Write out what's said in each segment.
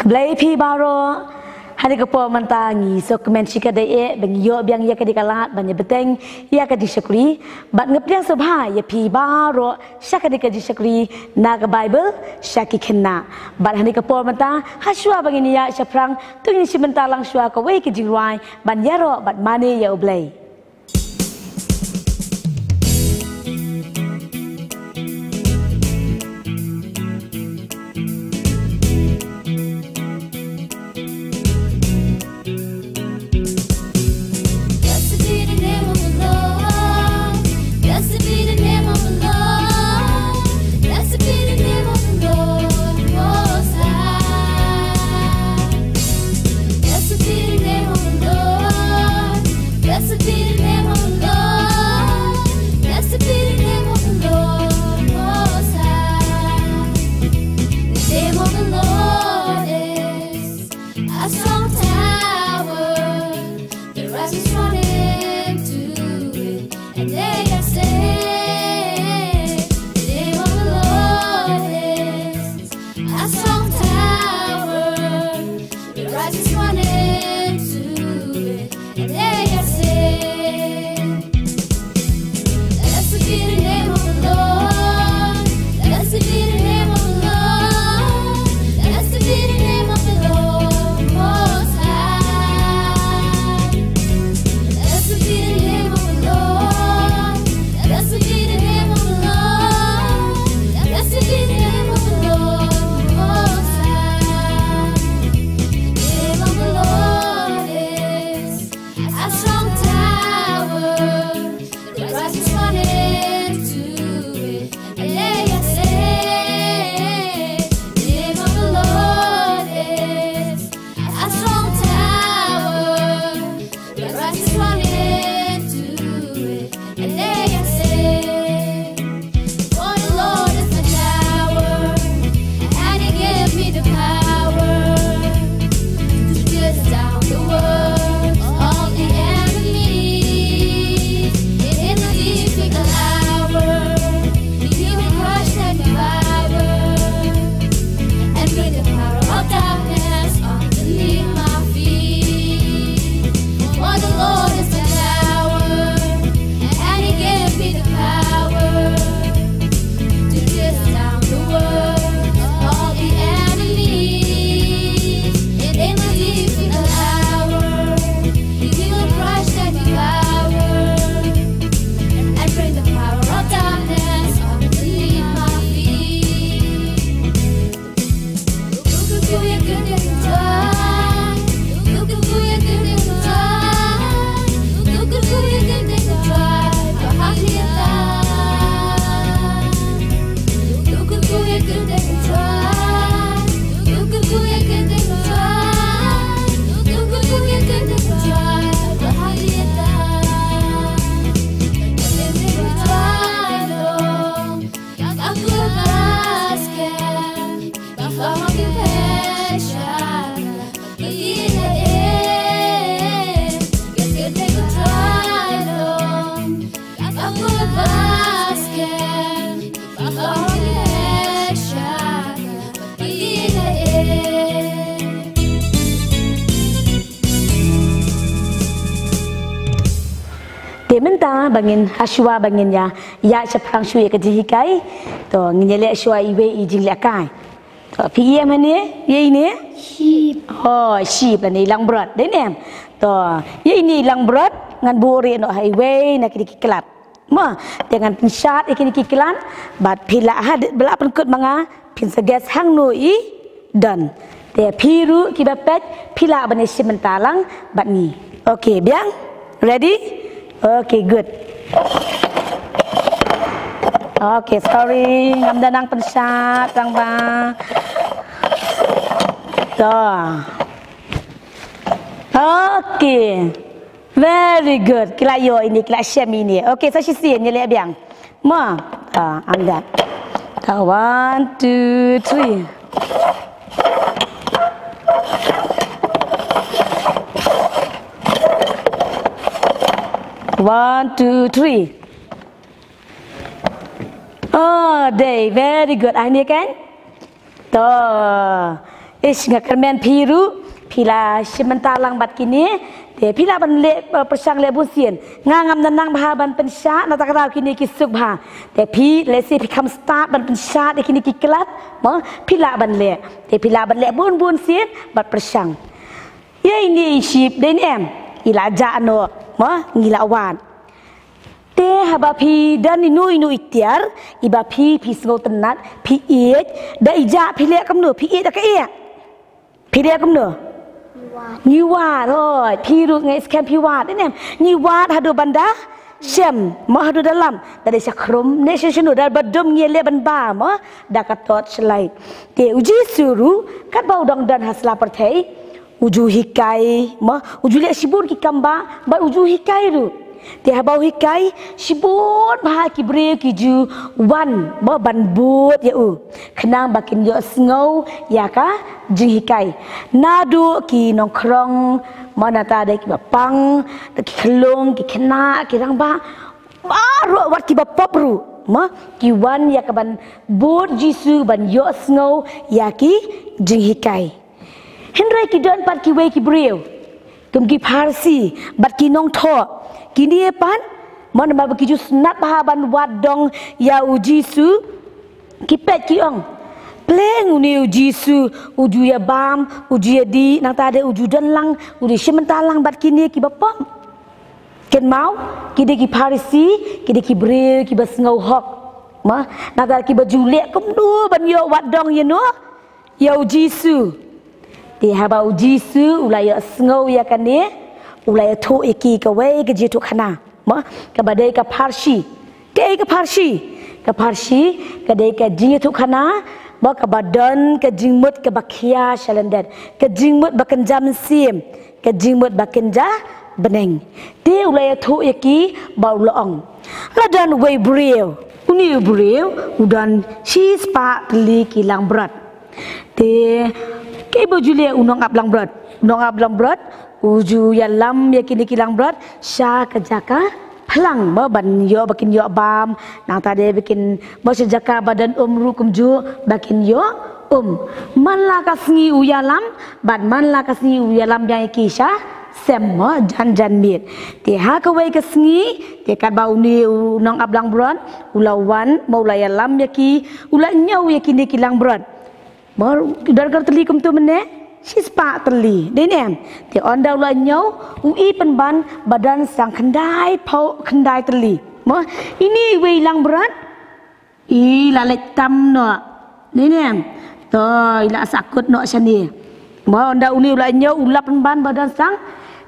Keblai pi baro hari kepo mentangi so kemen chika dai beng yo biang ya kadi kalat banya beteng ya kadi syakri bat ngepriang subha ya pi baro syakadi kadi syakri na ke bible syaki kena bat hari kepo mentang haswa bangini ya syaprang tungin si mentalang syua ka wei ke jingwai ban yaro bat mane ya oblai. Mentah bangin haswa bangin ya seperang syui ke jihikai to nginjele syua iwe ijing lekai to pm ni ye ini sheep oh sheep ni lang berat deh nem to ye ini lang berat ngan buri no highway nak dikiklat mah dengan pensat ikini kiklan bat pila had belak penkut manga pin segas hang no I dan te piru kibapet pila bani simentalang bat ni okey biang ready. Okay, good. Okay, sorry. Ngamda nang pensat, lang ba? So. Okay. Very good. Kila yo ini, kila syam ini. Okay, so sisi ni lihat biang. Ma, angkat. 1, 2, 3. One, two, three. Oh, day, very good. Ini kan? Tuh, Nggak kermen piru, pila sementara lang bat kini, pila ban le persang le busian, ngam nanang bah ban pensat, nata kerau kini kisuk bah, pi lesi become start ban pensat kini kikelat, pila ban le, pila ban le bun sian bat persang. Ya ini ship den em, ila jano, ngila wan. Haba pi dan inu itiar, iba pi sengau tenat, pi da ija pi le kamnu, pi da ka pi le kamnu. Niwat, oi, pi ru ngai skem pi wat, nem. Niwat hadu banda, sem, hadu dalam, dari sakrum, ne sesunu dar badum ngele ban ba, da katot selai. Te uji suru, kat bau dong dan hasla perthai, uju hikai, uju le sibur ki kamba, ba uju hikai ru. Dia bau hikai sibut bah kibre kiju wan ban but ya kenang bakin yo sengau ya ka jing hikai nadu ki nongkrong mana ta de ki bapang de ki kelung ki kena ki rang ba baru wat ki bapop ru ki wan ya ka ban but jisu ban yo sengau ya ki jing hikai henry ki don pat ki we ki breu tum ki parsi bat ki nong tho kini pan mana bagi jus nat bahaban wadong ya ujisu kipet kiong pleng uni ujisu uju ya bam uju ya di nang tade uju dan lang uji sementalang bat kini ki bapam ken mau kide ki parisi kide ki bre ki basngau hok nang tade ki bajulek kumdu ban yo wadong ya no ya ujisu ti haba ujisu ulaya sngau ya kane ulai tu iki kawai ke jitu khana ke badai ke parsi ke parsi ke dai ke jitu khana ke badan ke jingmut ke bakia shalandan ke jingmut bakan jam sim ke jingmut bakan ja beneng te ulai tu iki bau loong ladan wei breu uni breu udan si spa teli kilang berat te ke bojule unong ablang berat uju ya lam ya kini kilang berat sya kejaka pelang ban yo bakin yo bam nang tade bikin sejaka badan rukum ju bakin yo man la kasngi uyalam ban man la kasngi uyalam yang kisha sem jan mit ti ha ka wei kasngi ti kat bau ni nang ablang berat ulawan maulaya lam ya ki ula nyau ya kini kilang berat dar kar teli kum tu mene sispa terli denem ti onda ula nyau ui penban badan sang kendai pau kendai terli ini wei lang berat i lalek tam no denem to ila sakut no sani onda uni ula nyau ula penban badan sang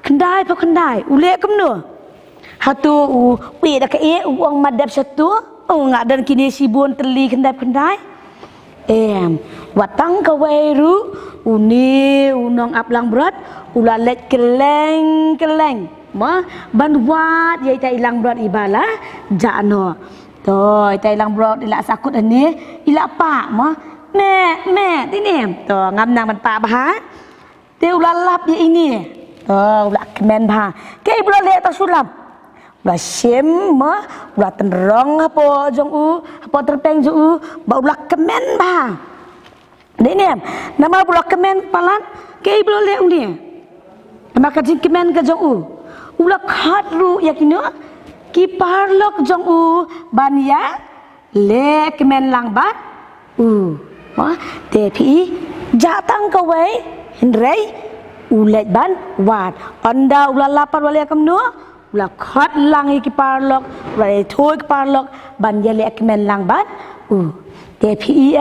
kendai pau kendai ule kem no hatu ui da ka uang madap satu ngak dan kini sibun terli kendai watang kawairu uni unong aplang berat ulalet keleng ban wat yai tai ilang berat ibala jano to tai ilang berat ila sakut ani ila pa me tinem to ngam nang ban pa bah te ulalap ya ini to ula kemen bah ke ibla le ta sulam ula sem ula tenrong apa jong apa terpeng jong ba ula kemen bah denem nama ula kemen palan ke ibla le uni nama ka kemen ka jong ula khat ru yakino ki parlok jong ban ya le kemen lang bat te pi jatang ka wei hindrei ulet ban wat onda ula lapar wale kamno ula khat lang ki parlok wale thoi ki parlok ban ya le kemen lang bat te pi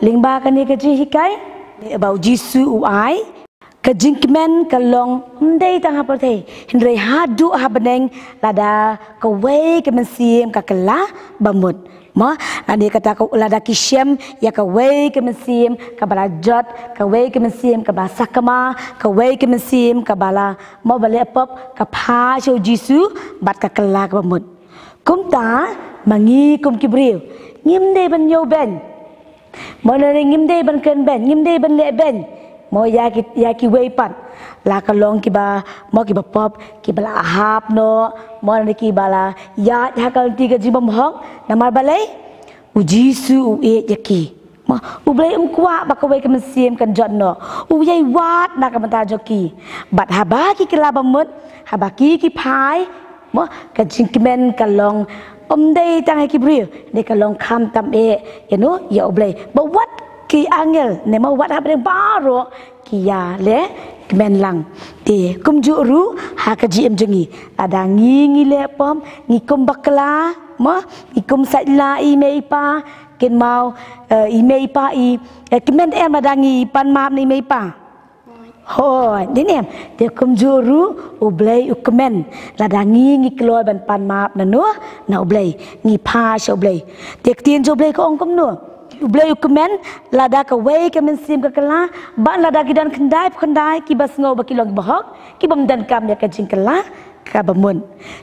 lingba ka ni ka ji hikai about jisu uai ka jingmen ka long ndai tang ha perthei hindrei hadu ha beneng lada ka wei ka mensim ka kala bamut ani kata ka lada kisem ya ka wei ka mensim ka balajot ka wei ka mensim ka basakama ka wei ka mensim ka bala mo bale pop ka pha chau jisu bat ka kala ka bamut kum ta mangi kum kibriu ngim dei ban yo ben mo na ngim dei ban ken ben ngim dei ban le ben mo ya ki wei pan la ka long ki ba mo ki ba pop ki bala hap no mo na ki bala ya ha ka ti ka jibam hok namar balai ujisu u e yaki ma ublei kwa bakawai ke mesim kan jonno uyai wat nak menta joki bat habaki kelabamut habaki ki pai ma ka jingmen kalong dei tang ki bri de kalong kham tam e ya ublei ba wat ki angel ne ma wat habeng baro ki ya le kemen lang ti kum juru ha ka ji jengi ada ngi le pom ngi kum bakla ma ngi kum sai la I mei pa ken mau I mei pa I kemen em ada ngi pan map ni mei pa hoi din em ti kum juru ublei ukmen la da ngi kloi ban pan map na no na ublei ngi pa sho ublei ti tien jo ublei ko ong kum no ublei ukmen lada ka wei ka men sim ka kala ban lada gidan kendai ki bas ngo ba kilong bahok ki bam dan kam ya ka jingkala ka bamun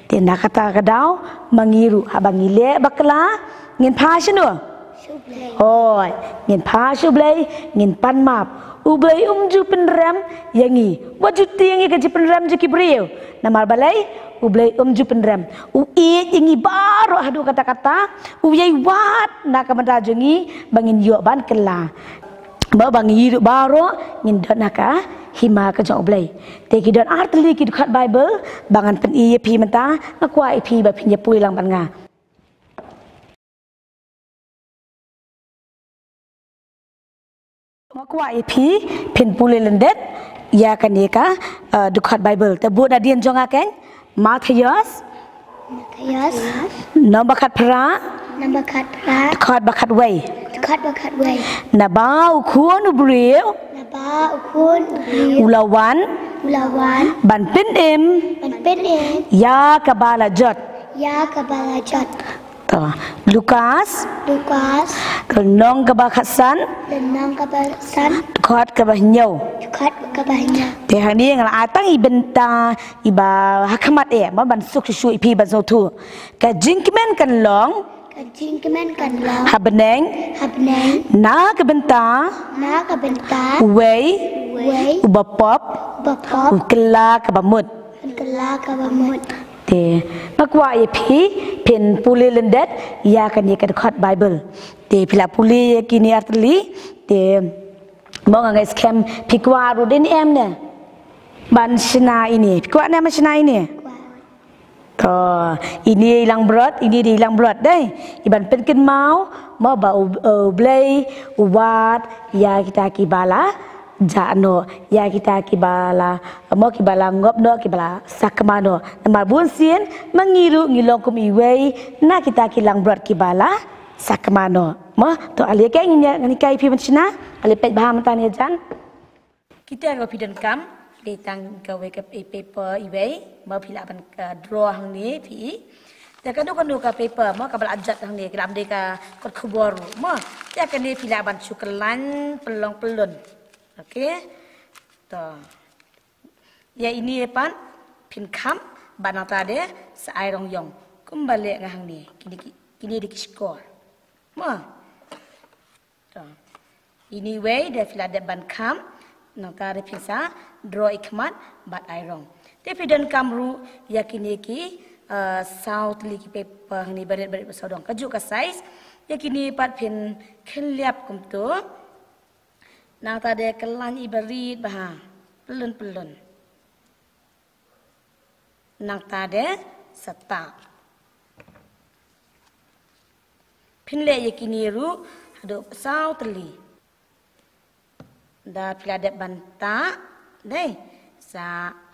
tenda kata kadau mangiru habangi le bakla ngin pa shino hoi ngin pa shublei ngin pan map ublei ju penram yangi waju tiang ka ji penram ju ki briu namar balai ublei ju penram yangi baru hadu kata-kata uyai wat nak kamera jengi bangin yo ban kela ba bangi baru ngin dot naka hima ka jong ublei te ki don artli ki khat bible bangan pen I pi menta nakwa pi ba pin pui lang ban nga makwa pi pin puli lendet ya kaneka dukhat bible te bu da dien jonga ken Matthews nombor khat pra khat bakhat wei na ba ukun ubriu ulawan ban pin em ya kabala jot Lukas nong kabakhasan khat kabahnyau te hani ngala atang ibenta iba hakmat ma ban suk shu pi ban so thu ka jingmen kan long habneng na kabenta wei ubapop ukla kabamut te makwa pi pin puli lendet ya kan ye kan khat bible te pila puli kini artli te mong ngai scam pikwa rudin em ne ban sina ini pikwa ne masina ini ini hilang berat ini hilang berat deh iban penkin mau ba blay uwat ya kita kibala jano ya kita kibala mo kibala ngop no kibala sakmano namar bun sien mengiru ngilong kum iwei na kita kilang berat kibala sakmano mo to ali kai ngini kai pi mancina ali pet baham tan jan kita go pidan kam di tang gawe ke paper iwei mo pila ban draw hang ni piแต่ก็ดูกันดูกับ paper มั้งกับอาจัดทางนี้กับเด็กก็ขบวนมั้งแต่กันนี้พิลาบันชุกลันปลงปลุนโอเคต่อya ini pan pin kam banata de sai rong yong kembali ke hang ni kini di skorมั้งต่อini way de pila de ban kam nata de pisa draw ikmat bat ai rong te pidan kamru yakini ki South liki paper ni baret-baret besodong kaju ka size yakini pat pin kheliap kum tu nang tade kelan ibarit bah pelun nang tade seta pin le yakini ru hadu South li da pilade banta dei sa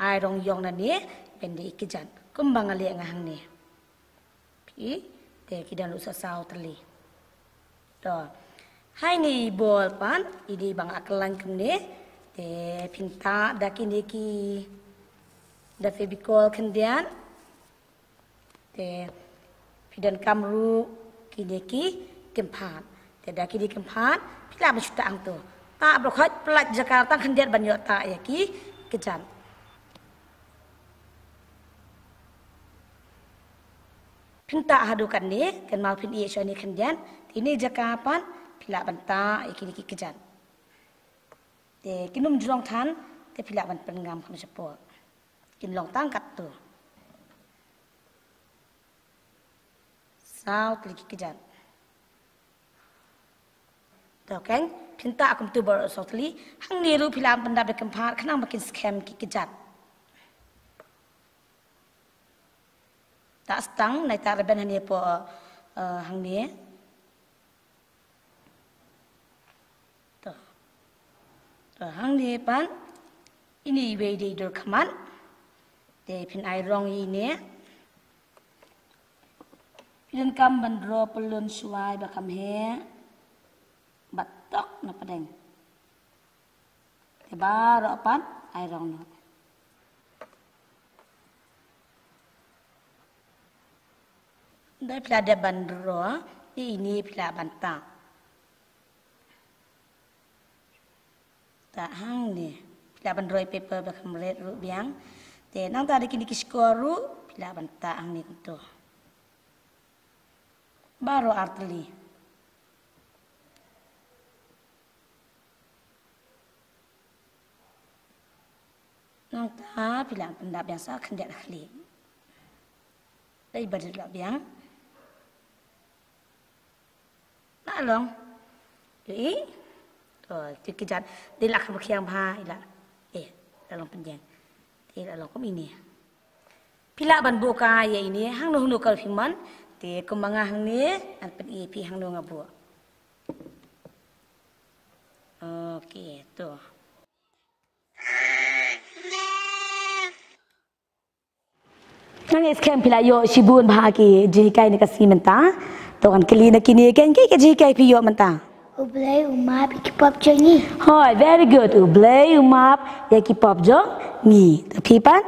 airong yong na ni pendi ikijan kumbang ali ngahang ni pi te kidan lu sasau teli to hai ni bol pan idi bang aklan kemne te pinta dakini ki da febikol kendian te pidan kamru kineki kempat te dakini kempat pila mencuta ang tu ta brokhat pelat Jakarta kendian banyak ta ya ki kejan pinta hadukan ni kan mau pin iya shoni kendian ini jakapan pila banta ikini kejan te kinum jurong tan te pila ban pengam kam sepol kin long tangkat tu sau kliki kejan to kan pinta akum tu ber sotli hang ni ru pilam panda be kempar kena makin scam ki kejat tak stang nai tak reben hani po hang ni to hang ni pan ini we di dur kaman de pin ai rong ini pin kam bandro pelun suai bakam he batok na padeng tiba ro pan ai rong no dai pila de bandro ini pila bantang tak hang ni pila bandro paper bakam red ru biang te nang ta dikini kiskoru pila bantang ni tu baru artli nang ta pila pendap biasa kendak khli dai badil la biang nak long yui tu kejat dia lah berkiang bah ila dalam penjang dia long kom ini pila ban buka ya ini hang nu kal firman te kemangah hang ni an pen pi hang nu ngabu okey tu nang scam pila yo sibun bahagi jikai ni kasi menta to kan kali na kini kan ke jikai pi yo menta Ublay umap ikipop jongi. Hoi, very good. Ublay umap yakipop jongi. Tapi pan?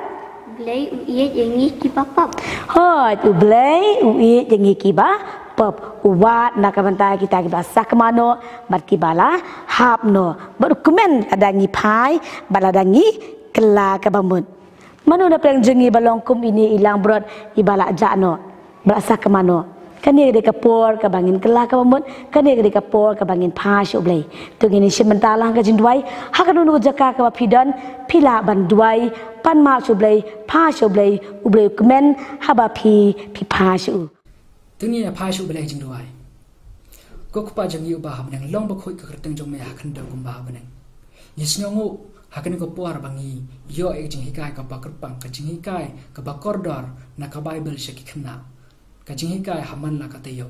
Ublay uiet yangi kipapop. Hoi, ublay uiet yangi kipapop. Uwat nak bantai kita bahasa kemano, mat kibala hapno. Berdokumen ada ngi pai, balada ngi kela kabamut. Manu na perang jongi balongkum ini ilang brot ibala jakno. Bahasa kemano? Kani dia kapor ke bangin kelah ke bamut, kani dia kapor ke bangin pas ublay. Tu gini sementara lang ke jindwai, hakan unu jaka ke bapidan, pila bandwai, pan mak ublay, pas ublay, ublay kemen haba pi pas u. Tu ni pas ublay jindwai. Kok pa jangi ubah benang long bakoi ke kerteng jong me hakan dah gumbah benang. Yisngongu hakan kapor bangi, yo ek jing hikai ke bakerpang ke jing hikai ke bakordor nak ke Bible syaki kena. Kajing hikai haman la katayo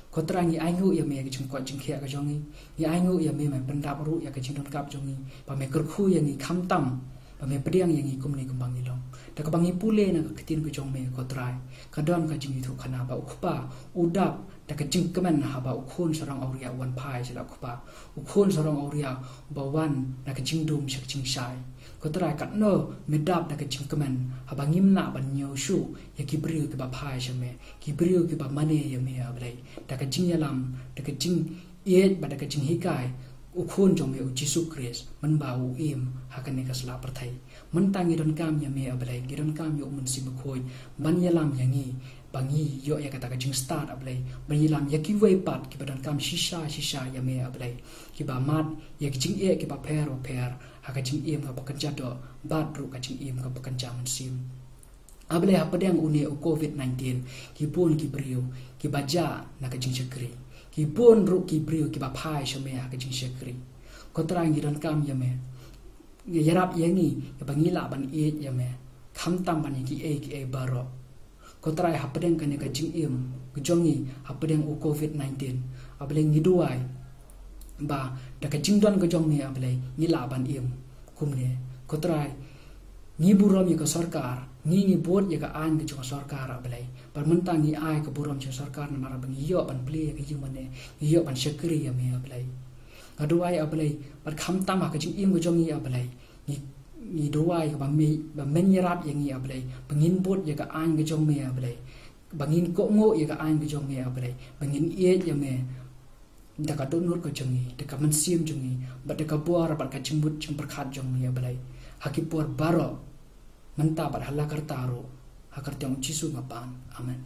kotra ngi aingu ya me kajing ko jing khia ka jongi ngi aingu ya me mai pendap ru ya kajing don kap jongi pa me kerkhu ya ngi khamtam pa me pediang ya ngi kumni kembang ilong da ka bangi pule na ka kitin ku jong me kotra kadon kajing itu khana ba ukpa udap da kajing kemen ha ba ukhun sarang auria wan pai sila ukpa ukhun sarang auria ba wan da kajing dum shak jing shai kotra kat no medap da kajing kemen ha bangim na ban nyo shu ya kibriu ke ba pai shame kibriu ke ba mane ya me ablai da kajing yalam da kajing yet ba da kajing hikai ukhun jong me u jisu kris man ba u im hakan ne kasla perthai man tangi don kam ya me ablai giron kam yo mun sim khoi ban yalam yangi bangi yo ya kata kajing start ablai ban yalam ya ki wei pat ki badan kam shisha ya me ablai ki ba mat ya kajing e ki ba per hakajing im ka pekerja do badru kajing im ka pekerja mun sim ablai apa yang une covid-19 ki pun ki brio ki baja na kajing chakri ki pun ru ki brio ki ba pai shome kajing chakri kotra ngiran kam ya me yarap yangi ya bangila ban e ya me khamtam ban ki e baro kotra hapadeng kan ka jing im gujongi hapadeng covid-19 ablai ngiduai ba da ka jing don gujongi ablai ngila ban im kumne kotra ni burom ya ka sarkar ni board ya ka an ke jong sarkar ablai par mentang ni ai ka burom jong sarkar na mara bang yo ban ple ya ka jing mane yo ban shakri ya me ablai aduai ablai par khamtam ka jing im gujongi ablai ni doai ka ba men yarap yang ni ablai bangin bot ya ka an ke jong me ablai bangin ko ngo ya ka an ke jong me ablai bangin e ya me da ka donor ko jongi da ka man sim jongi ba da ka buar ba ka jimbut jing perkhat jong me ablai hakipur baro menta ba halakar taro hakar tiang jisu ngapan amen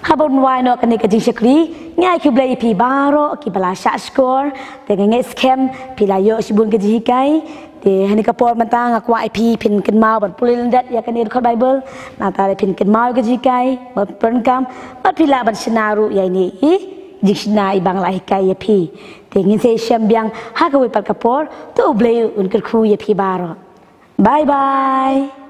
Habon wai no kani kajing shakri ngai ki blai pi baro ki bala sha score te ngai scam pila yo sibun ke jikai te hani kapor mantang akwa ip pin ken mau ban pulil dat ya kani khot bible na ta pin ken mau ke jikai ban pernkam bat pila ban sinaru ya ini jingshna ibang la hikai ya phi tengin se syambyang hakawi palkapor to blay un kerkhu ya phi baro bye bye